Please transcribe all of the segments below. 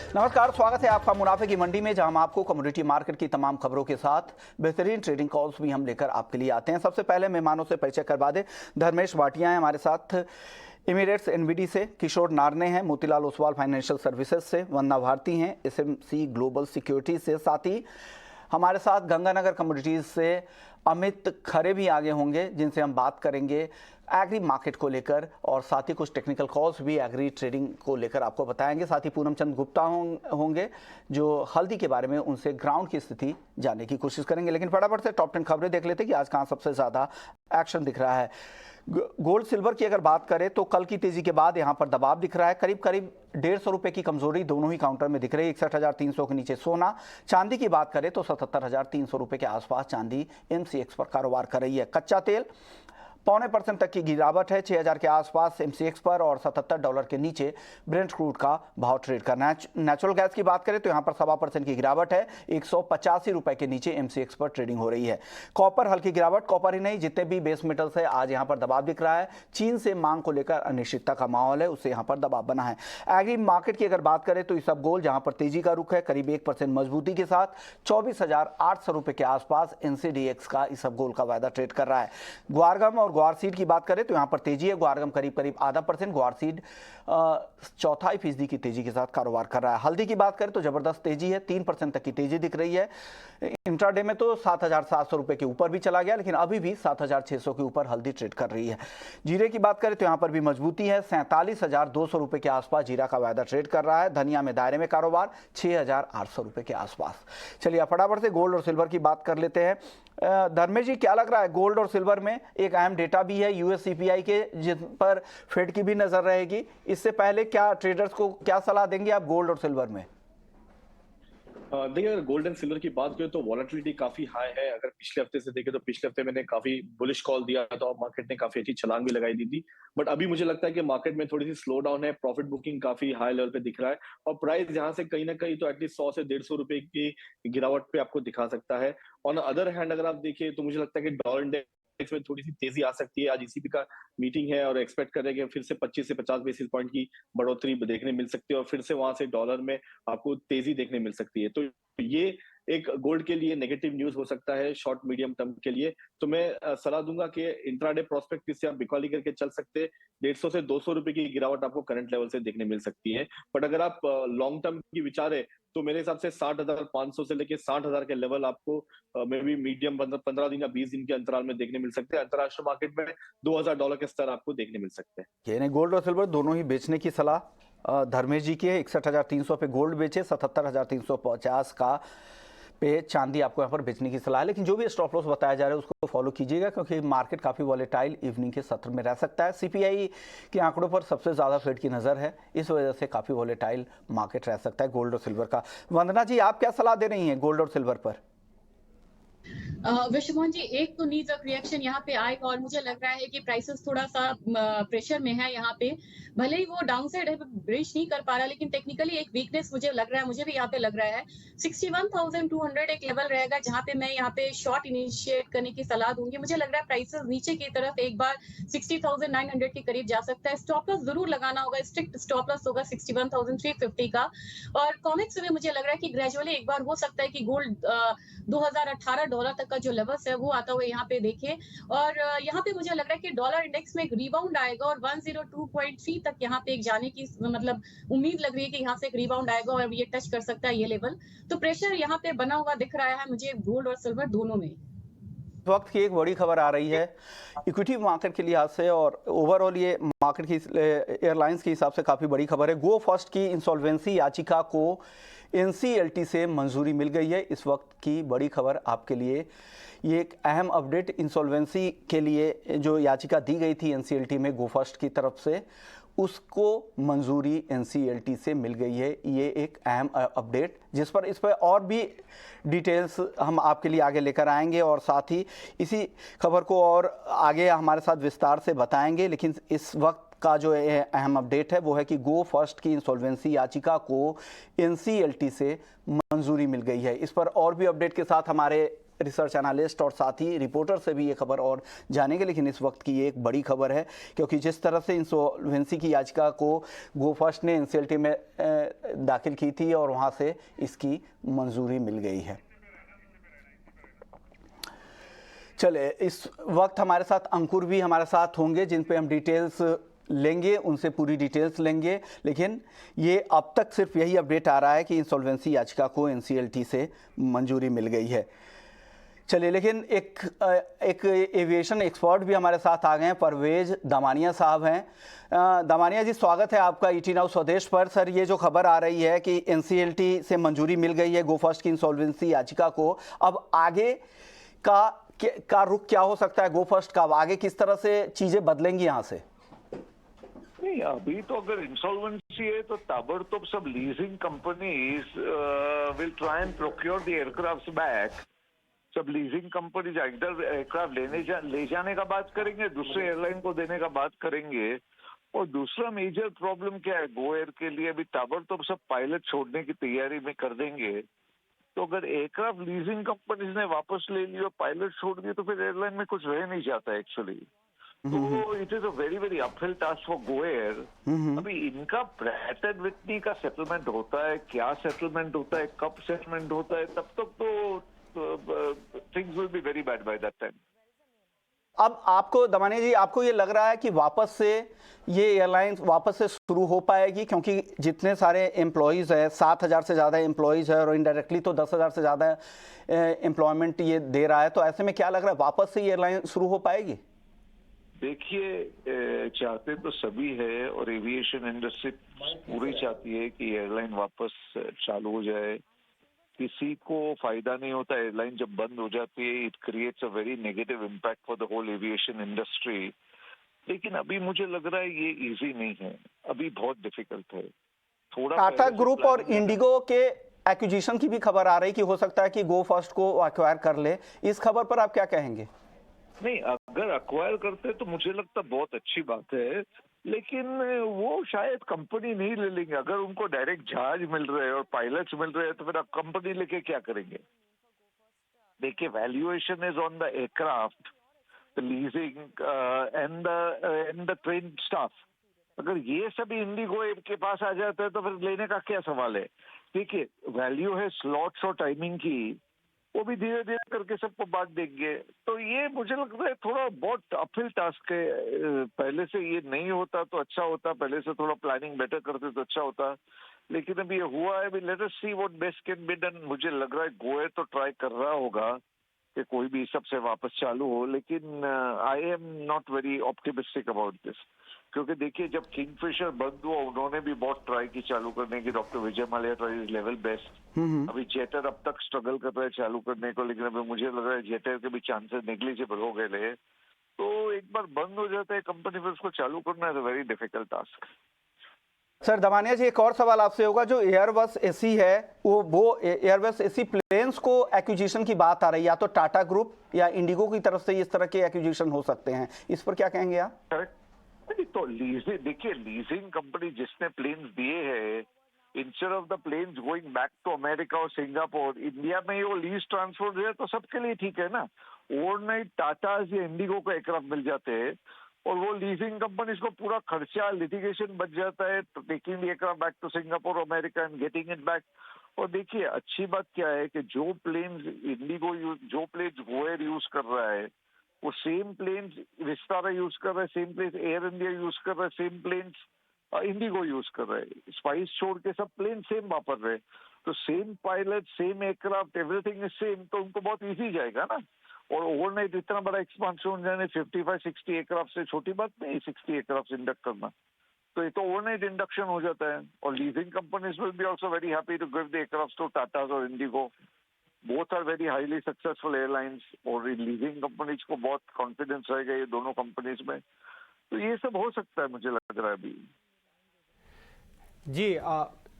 नमस्कार, स्वागत है आपका मुनाफे की मंडी में, जहां हम आपको कमोडिटी मार्केट की तमाम खबरों के साथ बेहतरीन ट्रेडिंग कॉल्स भी हम लेकर आपके लिए आते हैं। सबसे पहले मेहमानों से परिचय करवा दें। धर्मेश भाटिया हैं हमारे साथ, एमिरेट्स एनबीडी से, किशोर नारने हैं मोतीलाल ओसवाल फाइनेंशियल सर्विसेज से, वंदना भारती हैं एसएमसी ग्लोबल सिक्योरिटी से, साथ ही हमारे साथ गंगानगर कमोडिटीज से अमित खरे भी आगे होंगे, जिनसे हम बात करेंगे एग्री मार्केट को लेकर और साथ ही कुछ टेक्निकल कॉल्स भी एग्री ट्रेडिंग को लेकर आपको बताएंगे। साथ ही पूनम चंद गुप्ता होंगे जो हल्दी के बारे में उनसे ग्राउंड की स्थिति जानने की कोशिश करेंगे। लेकिन फटाफट से टॉप 10 खबरें देख लेते हैं कि आज कहाँ सबसे ज़्यादा एक्शन दिख रहा है। गोल्ड सिल्वर की अगर बात करें तो कल की तेजी के बाद यहां पर दबाव दिख रहा है। करीब करीब 150 रुपए की कमजोरी दोनों ही काउंटर में दिख रही है। 61,300 के नीचे सोना। चांदी की बात करें तो 77,300 रुपए के आसपास चांदी एमसीएक्स पर कारोबार कर रही है। कच्चा तेल 0.25% तक की गिरावट है, 6,000 के आसपास एमसीएक्स पर और $77 के नीचे ब्रेंट क्रूड का भाव ट्रेड करना है। नेचुरल गैस की बात करें तो यहाँ पर 1.25% की गिरावट है, 185 रुपए के नीचे एमसीएक्स पर ट्रेडिंग हो रही है। कॉपर हल्की गिरावट, कॉपर ही नहीं जितने भी बेस मेटल्स है आज यहाँ पर दबाव दिख रहा है। चीन से मांग को लेकर अनिश्चितता का माहौल है, उससे यहाँ पर दबाव बना है। एग्री मार्केट की अगर बात करें तो इसबगोल जहाँ पर तेजी का रुख है, करीब 1% मजबूती के साथ 24,800 रुपए के आसपास एनसीडीएक्स का इसबगोल का वायदा ट्रेड कर रहा है। ग्वारगम और ग्वार सीड की बात करें तो यहां पर तेजी है। ग्वारगम करीब करीब 0.5%, ग्वार सीड 0.25% की तेजी के साथ कारोबार कर रहा है। हल्दी की बात करें तो जबरदस्त तेजी है, 3% तक की तेजी दिख रही है। इंट्राडे में तो 7,700 रुपए के ऊपर भी चला गया, लेकिन अभी भी 7,600 के ऊपर हल्दी ट्रेड कर रही है। जीरे की बात करें तो यहां पर भी मजबूती है, 47,200 रुपए के आसपास जीरा का वायदा ट्रेड कर रहा है। धनिया में दायरे में कारोबार 6,800 रुपए के आसपास। चलिए फटाफट से गोल्ड और सिल्वर की बात कर लेते हैं। धर्मेश जी, क्या लग रहा है गोल्ड और सिल्वर में? एक अहम डेटा भी है यूएस सीपीआई के, जिन पर फेड की भी नजर रहेगी। इससे पहले क्या ट्रेडर्स को क्या सलाह देंगे आप गोल्ड और सिल्वर में? देखिए, अगर गोल्ड एंड सिल्वर की बात करें तो वॉलेटिलिटी काफी हाई है। अगर पिछले हफ्ते से देखें तो पिछले हफ्ते मैंने काफी बुलिश कॉल दिया था और मार्केट ने काफी अच्छी छलांग भी लगाई दी थी। बट अभी मुझे लगता है कि मार्केट में थोड़ी सी स्लो डाउन है, प्रॉफिट बुकिंग काफी हाई लेवल पे दिख रहा है और प्राइस यहाँ से कहीं ना कहीं तो एटलीस्ट 100 से 150 रुपए की गिरावट पे आपको दिखा सकता है। ऑन अदर हैंड अगर आप देखिए तो मुझे लगता है कि डॉलर इंडेक्स में थोड़ी सी तेजी आ सकती है। आज ईसीबी का मीटिंग है और एक्सपेक्ट कर रहे हैं कि फिर से 25 से 50 बेसिस पॉइंट की बढ़ोतरी देखने मिल सकती है और फिर से वहां से डॉलर में आपको तेजी देखने मिल सकती है। तो ये एक गोल्ड के लिए नेगेटिव न्यूज हो सकता है शॉर्ट मीडियम टर्म के लिए। तो मैं सलाह दूंगा कि इंट्राडे प्रोस्पेक्ट से आप बिकॉली करके चल सकते हैं। 150 से 200 रुपए की गिरावट आपको करंट लेवल से देखने मिल सकती है। बट अगर आप लॉन्ग टर्म की विचार है तो मेरे हिसाब से 60,500 से लेके 60,000 के लेवल आपको मे बी मीडियम 15 दिन या 20 दिन के अंतराल में देखने मिल सकते हैं। अंतरराष्ट्रीय मार्केट में $2,000 के स्तर आपको देखने मिल सकते हैं। यानी गोल्ड और सिल्वर दोनों ही बेचने की सलाह धर्मेश जी की है। 61,300 पे गोल्ड बेचे, 77,350 का पे चांदी आपको यहाँ पर बेचने की सलाह है। लेकिन जो भी स्टॉप लॉस बताया जा रहा है उसको फॉलो कीजिएगा, क्योंकि मार्केट काफ़ी वॉलेटाइल इवनिंग के सत्र में रह सकता है। सीपीआई के आंकड़ों पर सबसे ज़्यादा फेड की नज़र है, इस वजह से काफ़ी वॉलेटाइल मार्केट रह सकता है गोल्ड और सिल्वर का। वंदना जी, आप क्या सलाह दे रही हैं गोल्ड और सिल्वर पर? विश्वमोहन जी, एक तो नीज ऑफ रिएक्शन यहाँ पे आएगा और मुझे लग रहा है कि प्राइसेस थोड़ा सा प्रेशर में है यहाँ पे। भले ही वो डाउन साइड है, ब्रेच नहीं कर पा रहा, लेकिन टेक्निकली एक वीकनेस मुझे लग रहा है, मुझे भी यहाँ पे लग रहा है 61,200 एक लेवल रहेगा जहाँ पे मैं यहाँ पे शॉर्ट इनिशिएट करने की सलाह दूंगी। मुझे लग रहा है प्राइसेस नीचे की तरफ एक बार 60,900 के करीब जा सकता है। स्टॉप लॉस जरूर लगाना होगा, स्ट्रिक्ट स्टॉप लॉस होगा 61,350 का। और कॉमिक्स में मुझे लग रहा है कि ग्रेजुअली एक बार हो सकता है कि गोल्ड $2,018 तक का जो लेवल्स है वो आता हुआ यहाँ पे देखे। और यहाँ पे मुझे लग रहा है कि डॉलर इंडेक्स में एक रिबाउंड आएगा और 102.3 तक यहाँ पे एक जाने की मतलब उम्मीद लग रही है कि यहाँ से एक रिबाउंड आएगा और ये टच कर सकता है ये लेवल। तो प्रेशर यहाँ पे बना हुआ दिख रहा है मुझे गोल्ड और सिल्वर दोनों में। वक्त की एक बड़ी खबर आ रही है इक्विटी मार्केट के लिहाज से और ओवरऑल ये मार्केट की एयरलाइंस के हिसाब से काफ़ी बड़ी खबर है। गो फर्स्ट की इंसॉल्वेंसी याचिका को एनसीएलटी से मंजूरी मिल गई है। इस वक्त की बड़ी खबर आपके लिए ये एक अहम अपडेट, इंसॉल्वेंसी के लिए जो याचिका दी गई थी एनसीएलटी में गो फर्स्ट की तरफ से, उसको मंजूरी एनसीएलटी से मिल गई है। ये एक अहम अपडेट जिस पर इस पर और भी डिटेल्स हम आपके लिए आगे लेकर आएंगे और साथ ही इसी खबर को और आगे हमारे साथ विस्तार से बताएंगे। लेकिन इस वक्त का जो अहम अपडेट है वो है कि गो फर्स्ट की इंसॉल्वेंसी याचिका को एनसीएलटी से मंजूरी मिल गई है। इस पर और भी अपडेट के साथ हमारे रिसर्च एनालिस्ट और साथ ही रिपोर्टर से भी ये खबर और जानेंगे, लेकिन इस वक्त की ये एक बड़ी खबर है क्योंकि जिस तरह से इंसॉल्वेंसी की याचिका को गो फर्स्ट ने एनसीएलटी में दाखिल की थी और वहाँ से इसकी मंजूरी मिल गई है। चले, इस वक्त हमारे साथ अंकुर भी हमारे साथ होंगे जिन पे हम डिटेल्स लेंगे, उनसे पूरी डिटेल्स लेंगे, लेकिन ये अब तक सिर्फ यही अपडेट आ रहा है कि इंसॉल्वेंसी याचिका को एनसीएलटी से मंजूरी मिल गई है। चलिए, लेकिन एक एविएशन एक्सपर्ट भी हमारे साथ आ गए हैं, परवेज दमानिया साहब हैं। दमानिया जी, स्वागत है आपका ईटी नाउ स्वदेश पर। सर, ये जो खबर आ रही है कि एनसीएलटी से मंजूरी मिल गई है गो फर्स्ट की इंसॉल्वेंसी याचिका को, अब आगे का रुख क्या हो सकता है गो फर्स्ट का? आगे किस तरह से चीजें बदलेंगी यहाँ से? नहीं, अभी तो अगर इंसॉल्वेंसी है तो ताबड़तोब sub leasing companies will try and procure the aircraft back. Sub leasing companies इधर एयरक्राफ्ट ले जाने का बात करेंगे, दूसरे एयरलाइन को देने का बात करेंगे। और दूसरा मेजर प्रॉब्लम क्या है गो एयर के लिए, अभी ताबड़तोब सब पायलट छोड़ने की तैयारी में कर देंगे। तो अगर एयरक्राफ्ट लीजिंग कंपनीज ने वापस ले लिया, पायलट छोड़ दिए, तो फिर एयरलाइन में कुछ रह नहीं जाता एक्चुअली। तो it is a very very uphill task for Go Air. अभी इनका प्रैट एंड विटनी का सेटलमेंट होता है, क्या सेटलमेंट होता है, कब सेटलमेंट होता है, तब तक तो things will be very bad by that time. अब आपको दमानिया जी, आपको ये लग रहा है कि वापस से ये एयरलाइंस वापस से शुरू हो पाएगी? क्योंकि जितने सारे एम्प्लॉयज़ है, 7,000 से ज़्यादा एम्प्लॉयज़ है और इनडायरेक्टली तो 10,000 से ज़्यादा एम्प्लॉयमेंट ये दे रहा है, तो ऐसे में क्या लग रहा है वापस से ये एयरलाइन शुरू हो पाएगी? देखिए, चाहते तो सभी है और एविएशन इंडस्ट्री पूरी चाहती है कि एयरलाइन वापस चालू हो जाए। किसी को फायदा नहीं होता एयरलाइन जब बंद हो जाती है। It creates a very negative impact for the whole aviation industry. लेकिन अभी मुझे लग रहा है ये इजी नहीं है, अभी बहुत डिफिकल्ट है। थोड़ा टाटा ग्रुप और इंडिगो के एक्विजिशन की भी खबर आ रही कि हो सकता है कि गो फर्स्ट को एक्वायर कर ले। इस खबर पर आप क्या कहेंगे? नहीं, अगर अक्वायर करते तो मुझे लगता बहुत अच्छी बात है, लेकिन वो शायद कंपनी नहीं ले लेंगे। अगर उनको डायरेक्ट जहाज मिल रहे हैं और पायलट्स मिल रहे हैं तो फिर आप कंपनी लेके क्या करेंगे? देखिए, valuation is on the aircraft, the leasing and the train staff. अगर ये सभी इंडिगो के पास आ जाता है तो फिर लेने का क्या सवाल है? देखिए, वैल्यू है स्लॉट्स और टाइमिंग की, वो भी धीरे धीरे करके सबको बांट देंगे। तो ये मुझे लगता है थोड़ा बहुत अपहिल टास्क है। पहले से ये नहीं होता तो अच्छा होता, पहले से थोड़ा प्लानिंग बेटर करते तो अच्छा होता, लेकिन अभी ये हुआ है। अभी let us see what best can be done. मुझे लग रहा है गो एयर तो ट्राई कर रहा होगा कि कोई भी सबसे वापस चालू हो, लेकिन I am not very optimistic about this. क्योंकि देखिए, जब किंगफिशर बंद हुआ उन्होंने भी बहुत ट्राई की चालू करने की। Doctor Vijay Mallya try is level best. अभी जेटर अब तक स्ट्रगल कर रहा है चालू करने को, लेकिन अभी मुझे लग रहा है जेटर के भी चांसेस नेग्लिजिबल हो गए। तो एक बार बंद हो जाता है कंपनी, फिर उसको चालू करना है very difficult task. Sir Damania ji, एक और सवाल आपसे होगा। जो एयरबस एसी है, वो एयरबस एसी प्लेन्स को एक्विजिशन की बात आ रही है, या तो टाटा ग्रुप या इंडिगो की तरफ से इस तरह के एक्विजिशन हो सकते हैं, इस पर क्या कहेंगे आप? करेक्ट। तो लीजिंग, देखिए, लीजिंग कंपनी जिसने प्लेन्स दिए हैं, instead of the planes going back to America और सिंगापुर, इंडिया में वो लीज ट्रांसफर है तो सबके लिए ठीक है ना। ओवरनाइट टाटा या इंडिगो को एयरक्राफ्ट मिल जाते हैं और वो लीजिंग कंपनीज को पूरा खर्चा, लिटिगेशन बच जाता है, taking the aircraft back to Singapore, America and getting it back. और देखिए, अच्छी बात क्या है कि जो प्लेन्स इंडिगो जो प्लेन्स गो एयर यूज कर रहा है, वो सेम प्लेन्स विस्तारा यूज कर रहा है, same planes Air India use कर रहा है, सेम प्लेन्स इंडिगो यूज कर रहा है। स्पाइस छोड़ के सब प्लेन सेम वापर रहे, तो same pilot, same aircraft, everything is same, तो उनको बहुत इजी जाएगा ना। और ओवरनाइट इतना बड़ा एक्सपांशन हो जाने, 55-60 एयरक्राफ्ट से छोटी बात नहीं, 60 एयरक्राफ्ट इंडक्ट करना, तो ये तो ओवरनाइट इंडक्शन हो जाता है। और leasing companies will be also very happy to give the aircraft to Tata और IndiGo. Both are very highly successful airlines और लीजिंग कंपनीज को बहुत कॉन्फिडेंस रहेगा ये दोनों कंपनीज में। तो ये सब हो सकता है, मुझे लग रहा है अभी। जी,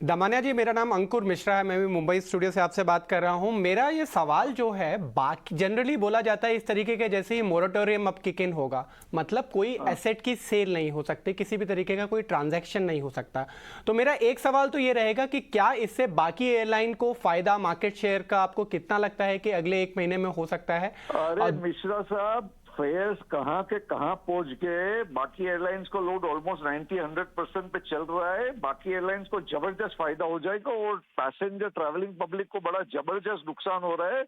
दमानिया जी, मेरा नाम अंकुर मिश्रा है, मैं भी मुंबई स्टूडियो से आपसे बात कर रहा हूं। मेरा ये सवाल जो है, बाकी जनरली बोला जाता है इस तरीके के जैसे ही मोरेटोरियम अब किक इन होगा, मतलब कोई एसेट की सेल नहीं हो सकती, किसी भी तरीके का कोई ट्रांजैक्शन नहीं हो सकता। तो मेरा एक सवाल तो ये रहेगा कि क्या इससे बाकी एयरलाइन को फायदा, मार्केट शेयर का आपको कितना लगता है कि अगले 1 महीने में हो सकता है? अरे मिश्रा साहब, फेयर्स कहाँ के कहाँ पहुंच गए। बाकी एयरलाइंस को लोड ऑलमोस्ट 90-100% पे चल रहा है। बाकी एयरलाइंस को जबरदस्त फायदा हो जाएगा और पैसेंजर ट्रैवलिंग पब्लिक को बड़ा जबरदस्त नुकसान हो रहा है।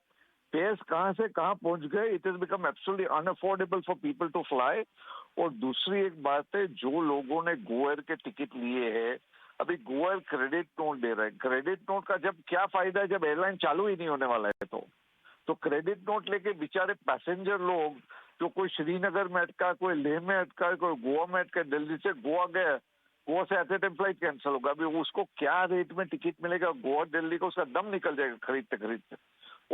फेयर्स कहाँ से कहाँ पहुंच गए। It is become absolutely unaffordable for people to fly. और दूसरी एक बात है, जो लोगों ने गो एयर के टिकट लिए हैं, अभी गो एयर क्रेडिट नोट दे रहा है। क्रेडिट नोट का जब क्या फायदा है जब एयरलाइन चालू ही नहीं होने वाला है। तो क्रेडिट नोट लेके बेचारे पैसेंजर लोग, जो कोई श्रीनगर में अटका, कोई लेह में अटका, कोई गोवा में अटका, दिल्ली से गोवा गया, गोवा से at a time flight cancel होगा। अभी उसको क्या रेट में टिकट मिलेगा गोवा दिल्ली को, उसका दम निकल जाएगा खरीदते खरीदते।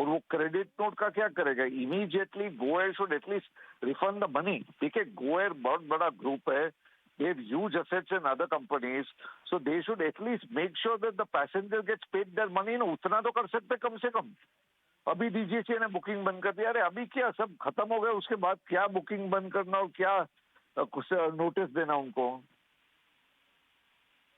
और वो क्रेडिट नोट का क्या करेगा? Immediately Go Air should at least refund the money. ठीक है, गो एयर बहुत बड़ा ग्रुप है, they have huge assets in other companies, so they should at least make sure that the passenger gets paid their money। ना उतना तो कर सकते कम से कम। अभी डीजीसीए ने बुकिंग बंद कर दिया। अरे अभी क्या सब खत्म हो गया, उसके बाद क्या बुकिंग बंद करना और क्या कुछ नोटिस देना उनको।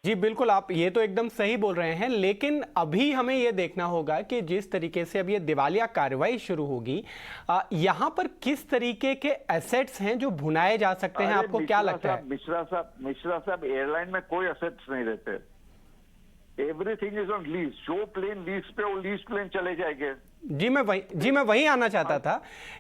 जी बिल्कुल, आप ये तो एकदम सही बोल रहे हैं, लेकिन अभी हमें ये देखना होगा कि जिस तरीके से अब ये दिवालिया कार्रवाई शुरू होगी, यहाँ पर किस तरीके के एसेट्स हैं जो भुनाए जा सकते हैं, आपको क्या लगता है? मिश्रा साहब, एयरलाइन में कोई एसेट्स नहीं रहते। Everything is on lease. जो प्लेन लीज पे, वो लीज प्लेन चले जाएंगे। जी मैं वही आना चाहता था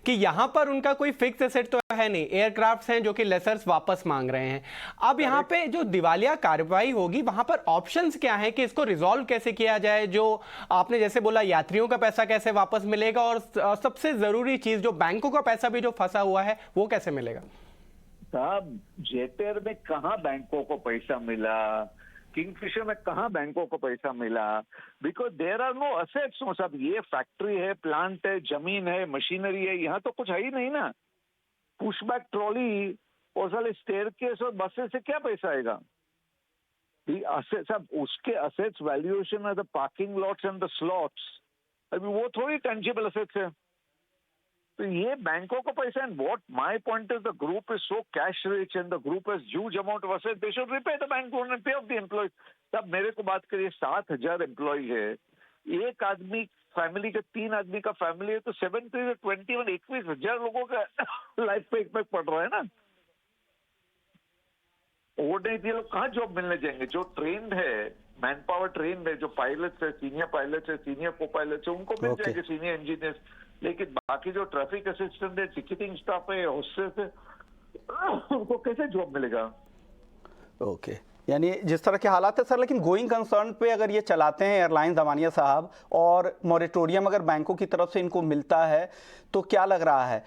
कि यहाँ पर उनका कोई फिक्स एसेट तो है नहीं, एयरक्राफ्ट्स हैं जो कि लेसर्स वापस मांग रहे हैं। अब यहाँ पे जो दिवालिया कार्रवाई होगी, वहां पर ऑप्शंस क्या है कि इसको रिजॉल्व कैसे किया जाए? जो आपने जैसे बोला, यात्रियों का पैसा कैसे वापस मिलेगा, और सबसे जरूरी चीज जो बैंकों का पैसा भी जो फंसा हुआ है वो कैसे मिलेगा? साहब, जेट एयर में कहाँ बैंकों को पैसा मिला, किंगफिशर में कहाँ बैंकों को पैसा मिला? Because there are no assets. साहब, ये फैक्ट्री है, प्लांट है, जमीन है, मशीनरी है, यहाँ तो कुछ है ही नहीं ना। पुशबैक ट्रॉली और साले स्टेयरकेस और बसेस से क्या पैसा आएगा? साहब, उसके असेट्स वैल्यूएशन है the parking lots and the slots. अभी वो थोड़ी टेंजिबल असेट्स है। तो ये बैंकों को पैसा। And what my point is, the group is so cash rich and the group has huge amount of asset, they should repay the bank loan and पे ऑफ द एम्प्लॉयज। तब मेरे को बात करिए, 7,000 एम्प्लॉय है, एक आदमी फैमिली का, 3 आदमी का फैमिली है, तो 21,000 लोगों का लाइफ पे इम्पैक्ट पड़ रहा है ना। और नहीं, ये लोग कहाँ जॉब मिलने जाएंगे? जो ट्रेंड है, मैन पावर ट्रेंड है, जो पायलट्स है, सीनियर पायलट्स है, सीनियर को पायलट्स है, उनको मिल जाएंगे, सीनियर इंजीनियर्स। लेकिन बाकी जो ट्रैफिक असिस्टेंट है, टिकटिंग स्टाफ है, होस्टेस है, उनको कैसे जॉब मिलेगा? ओके, यानी जिस तरह के हालात है सर, लेकिन गोइंग कंसर्न पे अगर ये चलाते हैं एयरलाइन दमानिया साहब, और मॉरेटोरियम अगर बैंकों की तरफ से इनको मिलता है, तो क्या लग रहा है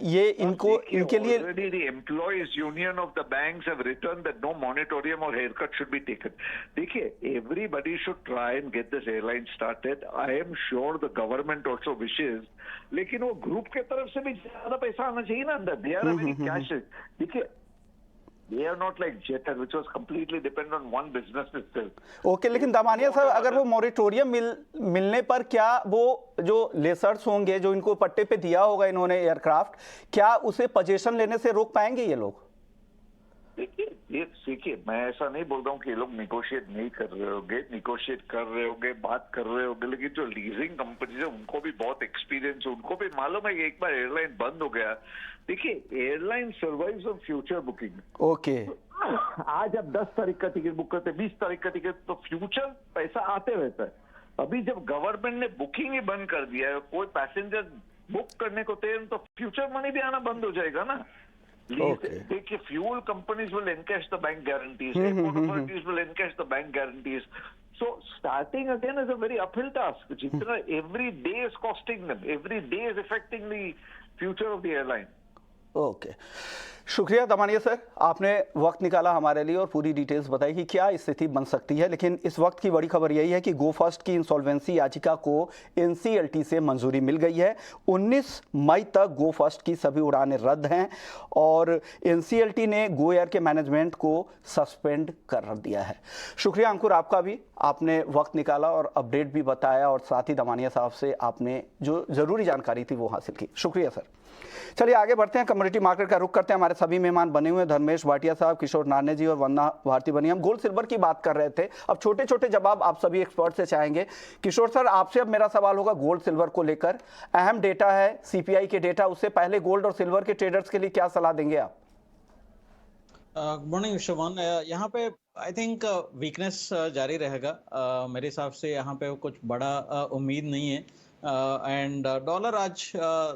ये इनको, इनके लिए? Already the employees union of the banks have written that no moratorium or haircut should be taken. देखिए, everybody should try and get this airline started. I am sure the government also wishes, लेकिन वो group के तरफ से भी ज्यादा पैसा आना चाहिए ना अंदर। They are a very cash rich. देखिए, they are not like Jet Air, which was completely dependent on one business itself. Okay, लेकिन दमानिया साहब, अगर वो मॉरेटोरियम मिलने पर क्या वो जो लेसर्स होंगे, जो इनको पट्टे पे दिया होगा इन्होंने एयरक्राफ्ट, क्या उसे पोजीशन लेने से रोक पाएंगे ये लोग? देखिए, मैं ऐसा नहीं बोल रहा हूँ कि ये लोग निगोशिएट नहीं कर रहे होंगे, निगोशिएट कर रहे होंगे, बात कर रहे होंगे, लेकिन जो लीजिंग कंपनी है उनको भी बहुत एक्सपीरियंस है, उनको भी मालूम है कि एक बार एयरलाइन बंद हो गया। देखिए, airline survives on future booking. Okay, आज आप 10 तारीख का टिकट बुक करते, 20 तारीख का टिकट, तो फ्यूचर पैसा आते रहता है। अभी जब गवर्नमेंट ने बुकिंग ही बंद कर दिया है, कोई पैसेंजर बुक करने को तैयार, तो फ्यूचर मनी भी आना बंद हो जाएगा ना। देखिए, fuel companies will encash the bank guarantees, airport authorities will encash the bank guarantees. So starting again is a very uphill task. जितना every day is costing them, every day is affecting the future of the airline. Okay, शुक्रिया Damania sir, आपने वक्त निकाला हमारे लिए और पूरी details बताई कि क्या स्थिति बन सकती है। लेकिन इस वक्त की बड़ी खबर यही है कि गो फर्स्ट की इंसॉल्वेंसी याचिका को एनसीएलटी से मंजूरी मिल गई है। 19 मई तक गो फर्स्ट की सभी उड़ानें रद्द हैं और एनसीएलटी ने गो एयर के मैनेजमेंट को सस्पेंड कर दिया है। शुक्रिया अंकुर आपका भी, आपने वक्त निकाला और अपडेट भी बताया और साथ ही दमानिया साहब से आपने जो ज़रूरी जानकारी थी वो हासिल की। शुक्रिया सर। चलिए आगे बढ़ते हैं, कमोडिटी मार्केट का रुख करते हैं। हमारे सभी मेहमान बने हुए हैं, धर्मेश भाटिया साहब, किशोर नाने जी और वंदना भारती बनी। हम गोल्ड सिल्वर की बात कर रहे थे, अब छोटे छोटे जवाब आप सभी एक्सपर्ट से चाहेंगे। किशोर सर, आपसे अब मेरा सवाल होगा गोल्ड सिल्वर को लेकर। अहम डेटा है सीपीआई के डेटा, उससे पहले गोल्ड और सिल्वर के ट्रेडर्स के लिए क्या सलाह देंगे आप? Good morning Vishwaman. यहाँ पे आई थिंक वीकनेस जारी रहेगा। मेरे हिसाब से यहाँ पे कुछ बड़ा उम्मीद नहीं है एंड डॉलर आज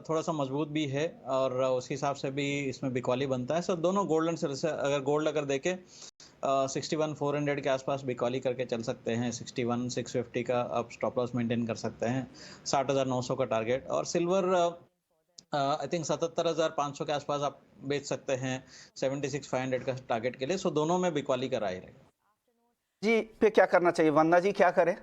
थोड़ा सा मजबूत भी है और उस हिसाब से भी इसमें बिकवाली बनता है। सो दोनों गोल्ड एंड सिल्वर से अगर गोल्ड अगर देखें 61,400 के आसपास बिकवाली करके चल सकते हैं। 61,650 का आप स्टॉप लॉस मेंटेन कर सकते हैं। 60,900 का टारगेट। और सिल्वर आई थिंक 77,500 के आसपास आप बेच सकते हैं 76,500 का टारगेट के लिए। सो दोनों में बिकवाली का राय रहेगा। जी पे क्या करना चाहिए, वंदना जी क्या करें?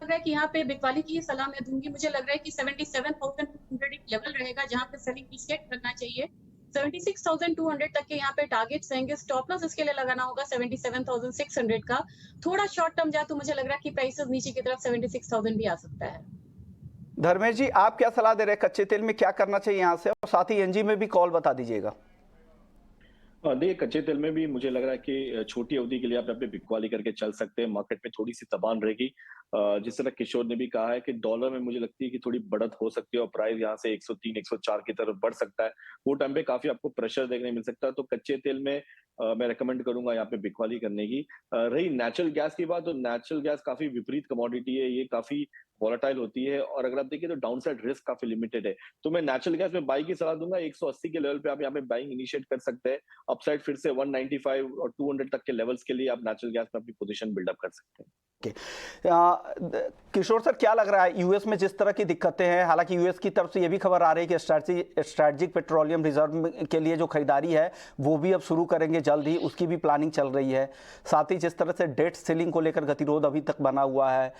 लग रहा है कि यहाँ पे बिकवाली की सलाह मैं दूंगी। मुझे लग रहा है कि 77,200 एक लेवल रहेगा जहाँ पे सेलिंग इनिशिएट करना चाहिए। 76,200 तक के यहाँ पे टारगेट्स रहेंगे। स्टॉप लॉस इसके लिए लगाना होगा 77,600 का। थोड़ा शॉर्ट टर्म जाए तो मुझे लग रहा है कि प्राइसेस नीचे की तरफ 76,000 भी आ सकता है। धर्मेश जी आप क्या सलाह दे रहे हैं, कच्चे तेल में क्या करना चाहिए यहाँ से? और साथ ही एनजी में भी कॉल बता दीजिएगा। देखिए, कच्चे तेल में भी मुझे लग रहा है कि छोटी अवधि के लिए आप अपने बिकवाली करके चल सकते हैं। मार्केट में थोड़ी सी दबान रहेगी। जिस तरह किशोर ने भी कहा है कि डॉलर में मुझे लगती है कि थोड़ी बढ़त हो सकती है और प्राइस यहाँ से 103 104 की तरफ बढ़ सकता है। वो टाइम पे काफी आपको प्रेशर देखने मिल सकता है। तो कच्चे तेल में मैं रेकमेंड करूंगा यहाँ पे बिकवाली करने की। रही नेचुरल गैस की बात, तो नेचुरल गैस काफी विपरीत कमोडिटी है, ये काफी वॉलेटाइल होती है और अगर आप देखिए तो डाउनसाइड रिस्क काफी लिमिटेड है। तो मैं नेचुरल गैस में बाई की सलाह दूंगा। 180 के लेवल पे आप यहाँ पे बाइंग इनिशिएट कर सकते हैं। अपसाइड फिर से 195 और 200 तक के लेवल्स के लिए आप नेचुरल गैस में अपनी पोजीशन बिल्डअप कर सकते हैं। किशोर सर क्या लग रहा है यूएस में जिस तरह की दिक्कतें हैं, हालांकि यूएस की तरफ से ये भी खबर आ रही है कि स्ट्रैटेजिक पेट्रोलियम रिजर्व के लिए जो खरीदारी है वो भी अब शुरू करेंगे जल्द ही, उसकी भी प्लानिंग चल रही है। साथ ही जिस तरह से डेट सीलिंग को लेकर गतिरोध अभी तक बना हुआ है,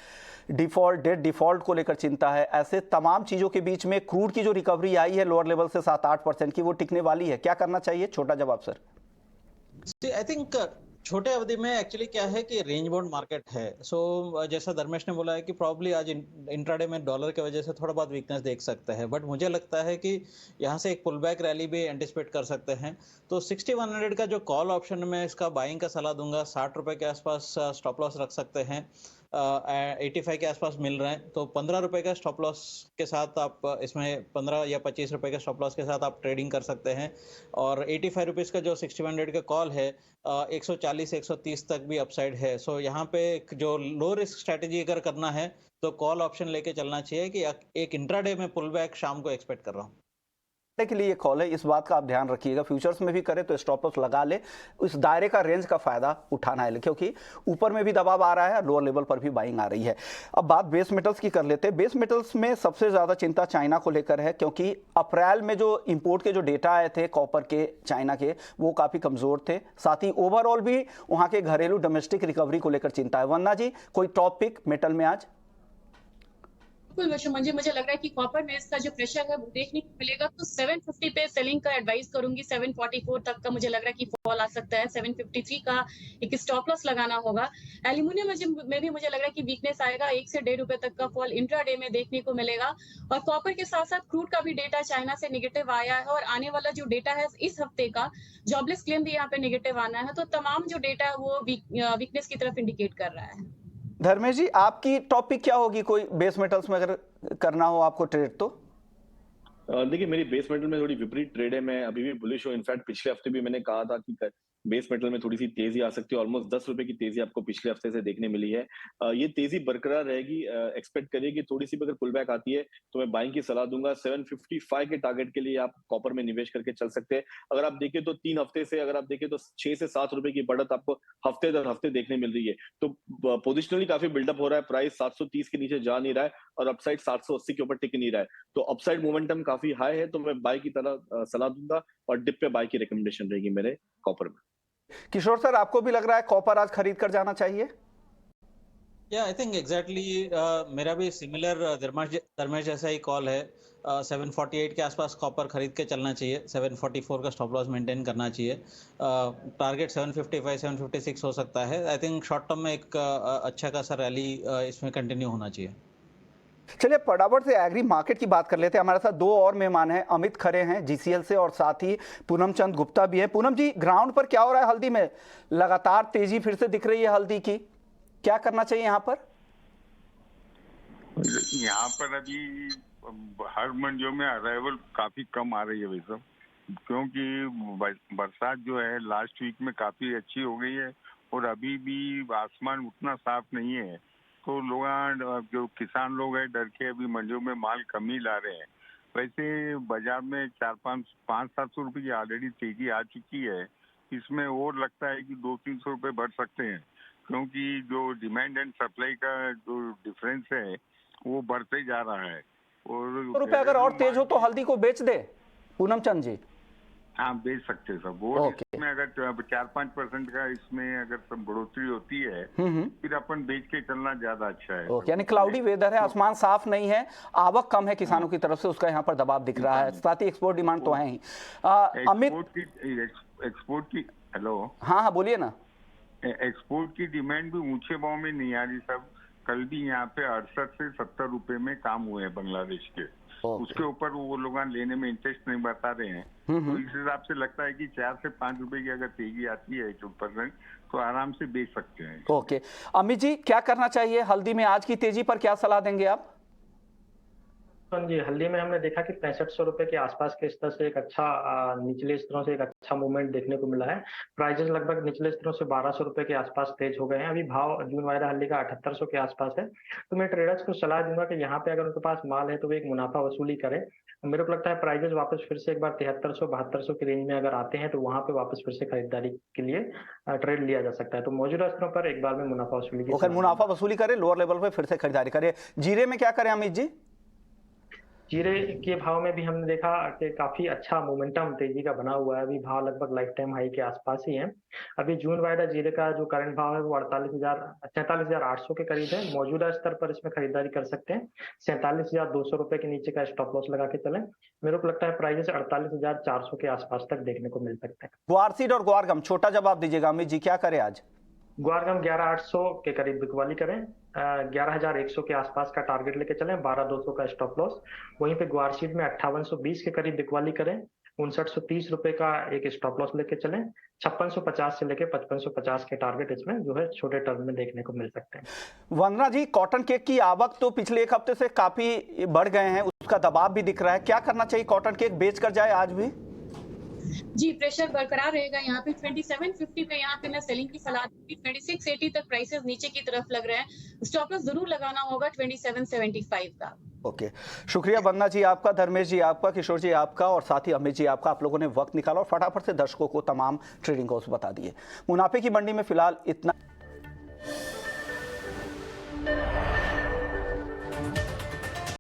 डेट डिफॉल्ट को लेकर चिंता है, ऐसे तमाम चीज़ों के बीच में क्रूड की जो रिकवरी आई है लोअर लेवल से 7-8% की, वो टिकने वाली है, क्या करना चाहिए? छोटा जवाब सर। आई थिंक छोटे अवधि में एक्चुअली क्या है कि रेंज बाउंड मार्केट है। सो जैसा धर्मेश ने बोला है कि प्रॉब्ली आज इंट्राडे में डॉलर की वजह से थोड़ा बहुत वीकनेस देख सकते हैं, बट मुझे लगता है कि यहाँ से एक पुल बैक रैली भी एंटिसिपेट कर सकते हैं। तो 6100 का जो कॉल ऑप्शन में इसका बाइंग का सलाह दूंगा। 60 रुपए के आसपास स्टॉप लॉस रख सकते हैं। 85 के आसपास मिल रहे हैं तो 15 रुपए का स्टॉप लॉस के साथ आप इसमें 15 या 25 रुपए के स्टॉप लॉस के साथ आप ट्रेडिंग कर सकते हैं। और 85 रुपीज़ का जो 6100 का कॉल है 140 130 तक भी अपसाइड है। सो यहाँ पे जो लो रिस्क स्ट्रेटेजी अगर करना है तो कॉल ऑप्शन लेके चलना चाहिए कि एक इंट्राडे में पुल बैक शाम को एक्सपेक्ट कर रहा हूँ के लिए ये कॉल है, इस बात का आप ध्यान रखिएगा। फ्यूचर्स में भी करे तो स्टॉप लॉस लगा ले, इस दायरे का रेंज का फायदा उठाना है क्योंकि ऊपर में भी दबाव आ रहा है, लोअर लेवल पर भी बाइंग आ रही है। अब बात बेस मेटल्स की कर लेते हैं। बेस मेटल्स में सबसे ज़्यादा चिंता चाइना को लेकर है क्योंकि अप्रैल में जो इंपोर्ट के जो डेटा आए थे कॉपर के चाइना के, वो काफ़ी कमज़ोर थे। साथ ही ओवरऑल भी वहाँ के घरेलू डोमेस्टिक रिकवरी को लेकर चिंता है। वंदना जी कोई टॉप पिक मेटल में आज? बिल्कुल मुझे लग रहा है कि कॉपर में इसका जो प्रेशर है वो देखने को मिलेगा। तो 750 पे सेलिंग का एडवाइस करूंगी। 744 तक का मुझे लग रहा है कि फॉल आ सकता है। 753 का एक स्टॉप लॉस लगाना होगा। एल्यूमिनियम में भी मुझे लग रहा है कि वीकनेस आएगा। 1 से 1.5 रुपए तक का फॉल इंट्राडे में देखने को मिलेगा। और कॉपर के साथ साथ क्रूड का भी डेटा चाइना से निगेटिव आया है और आने वाला जो डेटा है इस हफ्ते का जॉबलेस क्लेम भी यहाँ पे निगेटिव आना है। तो तमाम जो डेटा है वो वीकनेस की तरफ इंडिकेट कर रहा है। धर्मेश जी आपकी टॉपिक क्या होगी, कोई बेस मेटल्स में अगर करना हो आपको ट्रेड तो? देखिए मेरी बेस मेटल में थोड़ी विपरीत ट्रेड है। मैं अभी भी बुलिश हूँ। इनफैक्ट पिछले हफ्ते भी मैंने कहा था कि बेस मेटल में थोड़ी सी तेजी आ सकती है। ऑलमोस्ट 10 रुपए की तेजी आपको पिछले हफ्ते से देखने मिली है। ये तेजी बरकरार रहेगी। एक्सपेक्ट करिए कि थोड़ी सी अगर पुल बैक आती है तो मैं बाइंग की सलाह दूंगा। 755 के टारगेट के लिए आप कॉपर में निवेश करके चल सकते हैं। अगर आप देखें तो 3 हफ्ते से अगर आप देखें तो 6 से 7 रुपए की बढ़त आपको हफ्ते दर हफ्ते देखने मिल रही है। तो पोजिशनली काफी बिल्डअप हो रहा है। प्राइस 730 के नीचे जा नहीं रहा है और अपसाइड 780 के ऊपर टिक नहीं रहा है। तो अपसाइड मोमेंटम काफी हाई है, तो मैं बाय की तरह सलाह दूंगा और डिप पे बाय की रिकमेंडेशन रहेगी मेरे कॉपर में। किशोर सर, आपको भी लग रहा है कॉपर आज खरीद कर जाना चाहिए? या आई थिंक एग्जैक्टली मेरा भी सिमिलर धर्मेश जैसा ही कॉल है। 748 के आसपास कॉपर खरीद के चलना चाहिए। 744 का स्टॉप लॉस मेंटेन करना चाहिए। टारगेट 755 756 हो सकता है। आई थिंक शॉर्ट टर्म में एक अच्छा खासा रैली इसमें कंटिन्यू होना चाहिए। चलिए फटाफट से एग्री मार्केट की बात कर लेते हैं। हमारे साथ दो और मेहमान हैं, अमित खरे हैं जीसीएल से और साथ ही पूनम चंद गुप्ता भी है। पूनम जी, ग्राउंड पर क्या हो रहा है हल्दी में? लगातार तेजी फिर से दिख रही है हल्दी की, क्या करना चाहिए यहाँ पर? यहाँ पर अभी हर मंडियों में अराइवल काफी कम आ रही है वैसे, क्योंकि बरसात जो है लास्ट वीक में काफी अच्छी हो गई है और अभी भी आसमान उतना साफ नहीं है। तो लोग जो किसान लोग हैं डर के अभी मंडियों में माल कम ही ला रहे हैं। वैसे बाजार में 500-700 रुपए की ऑलरेडी तेजी आ चुकी है। इसमें और लगता है कि 200-300 रुपए बढ़ सकते हैं, क्योंकि जो डिमांड एंड सप्लाई का जो डिफरेंस है वो बढ़ते जा रहा है। और रुपए अगर और तेज हो तो हल्दी को बेच दे पूनम चंद जी? हाँ, बेच सकते हैं सब। और इसमें अगर 4-5% का इसमें अगर सब बढ़ोतरी होती है फिर अपन बेच के चलना ज्यादा अच्छा है। यानी क्लाउडी वेदर है, आसमान साफ नहीं है, आवक कम है किसानों की तरफ से, उसका यहाँ पर दबाव दिख रहा है। साथ ही एक्सपोर्ट डिमांड तो है ही। अमित, एक्सपोर्ट की हेलो, हाँ बोलिए ना। एक्सपोर्ट की डिमांड भी ऊंचे भाव में नहीं आ रही सब। कल भी यहाँ पे 68 से 70 रुपए में काम हुए हैं बांग्लादेश के। उसके ऊपर वो लोग लेने में इंटरेस्ट नहीं बता रहे हैं। तो इस हिसाब से लगता है कि 4 से 5 रुपए की अगर तेजी आती है 1% तो आराम से बेच सकते हैं। ओके, अमित जी क्या करना चाहिए हल्दी में? आज की तेजी पर क्या सलाह देंगे आप? जी, हल्दी में हमने देखा कि 6500 रुपए के आसपास के स्तर से एक अच्छा निचले स्तरों से एक अच्छा मूवमेंट देखने को मिला है। प्राइजेस लगभग निचले स्तरों से 1200 रुपए के आसपास तेज हो गए हैं। अभी भाव जून वायदा हल्दी का 7800 के आसपास है। तो मैं ट्रेडर्स को सलाह दूंगा कि यहाँ पे अगर उनके पास माल है तो वो एक मुनाफा वसूली करें। मेरे को लगता है प्राइजेस वापस फिर से एक बार 7300-7200 की रेंज में अगर आते हैं तो वहां पे वापस फिर से खरीदारी के लिए ट्रेड लिया जा सकता है। तो मौजूदा स्तरों पर एक बार में मुनाफा वसूली की मुनाफा वसूली करें, लोअर लेवल पे फिर से खरीदारी करें। जीरे में क्या करें अमित जी? जीरे के भाव में भी हमने देखा कि काफी अच्छा मोमेंटम तेजी का बना हुआ है। अभी भाव लगभग लाइफ टाइम हाई के आसपास ही है। अभी जून वायदा जीरे का जो करंट भाव है वो 47,800 के करीब है। मौजूदा स्तर पर इसमें खरीदारी कर सकते हैं। 47,200 रुपए के नीचे का स्टॉप लॉस लगा के चलें। मेरे को लगता है प्राइजेस 48,400 के आसपास तक देखने को मिल सकते हैं। ग्वार सीड और ग्वार गम, छोटा जवाब दीजिएगा अमित जी, क्या करें आज? ग्वारगम 11,800 के करीब बिकवाली करें। 11,100 के आसपास का टारगेट लेके चलें। 12,200 का स्टॉप लॉस। वहीं पे ग्वारशीट में 5820 के करीब बिकवाली करें। 5930 रुपए का एक स्टॉप लॉस लेके चलें। 5650 से लेके 5550 के टारगेट इसमें जो है छोटे टर्म में देखने को मिल सकते हैं। वंदना जी, कॉटन केक की आवक तो पिछले एक हफ्ते से काफी बढ़ गए हैं, उसका दबाव भी दिख रहा है, क्या करना चाहिए? कॉटन केक बेच कर जाए आज भी? जी, प्रेशर बरकरार रहेगा यहाँ पे। 2750 पे यहाँ पे मैं सेलिंग की सलाह दूंगी। 2680 तक प्राइसेस नीचे की तरफ लग रहे हैं। स्टॉप लॉस जरूर लगाना होगा 2775 का। ओके, शुक्रिया वंदना जी आपका, धर्मेश जी आपका, किशोर जी आपका और साथ ही अमित जी आपका। आप लोगों ने वक्त निकाला और फटाफट से दर्शकों को तमाम ट्रेडिंग कॉल्स बता दिए। मुनाफे की मंडी में फिलहाल इतना।